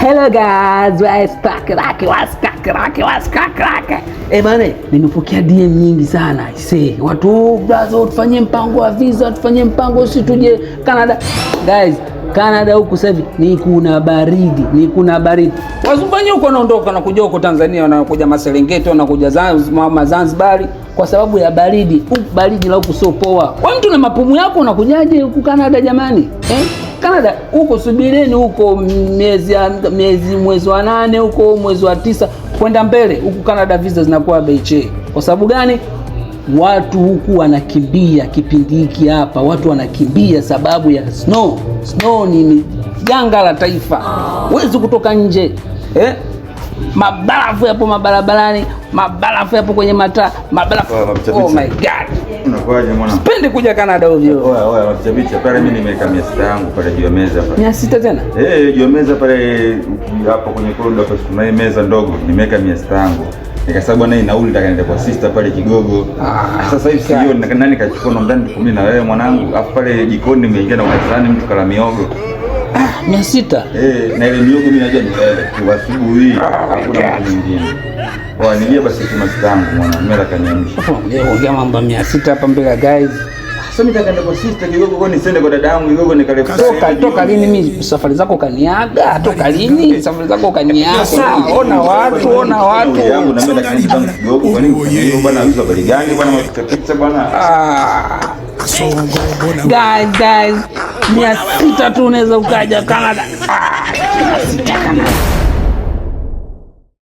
Hello guys, what's crack. Bana, nimepokea DM nyingi sana. Watu brother, tufanyie mpango wa visa, tufanyie mpango si tuje Canada. Guys, Canada huku sasa hivi ni kuna baridi. Wazungu huko wanaondoka na kuja huko Tanzania, wanakuja Maserengeti, wanakuja Zanzibar kwa sababu ya baridi. Baridi la huku sio poa. Kwa mtu na mapumu yako unakujaje huku Canada jamani? Canada huko subireni huko mwezi wa 8 huko mwezi wa 9 kwenda mbele huku Canada visa zinakuwa bei. Kwa sababu gani? Watu huku wanakimbia kipindi hiki hapa, watu wanakimbia sababu ya snow. Snow ni janga la taifa. Huwezi kutoka nje. Mabarafu yapo mabarabarani, mabarafu yapo kwenye mataa, mabarafu. Oh my god. Unakuaje mwana? Sipendi kuja Canada ovyo. Oya, mchabicha pale mimi nimeweka 600 yangu pale juu ya meza pale. 600 tena? Juu ya meza pale hapo kwenye corridor hapo kuna meza ndogo, nimeweka 600 yangu. Nikasema bwana hii nauli nitakaenda kwa sister pale Kigogo. Sasa hivi sio nani kachukua na ndani tukumi na wewe mwanangu. Afu pale jikoni nimeingia na ukazani mtu kala miogo. 600. Na ile miogo mimi najua ni kwa asubuhi hakuna mtu mwingine. Nijia basi kama sitangu mwana mera kaniamsha. Leo ongea mambo 600 hapa mbele guys. Sasa nitakaenda kwa sister Kigogo kwa nisende kwa dada yangu Kigogo nikalefu. Toka lini mimi safari zako kaniaga? Toka lini safari zako kaniaga? Ona watu yangu na mimi nikaenda Kigogo kwa nini? Hiyo bwana hizo habari gani bwana mapicha bwana? Guys 600 tu unaweza ukaja Canada. 600 Canada.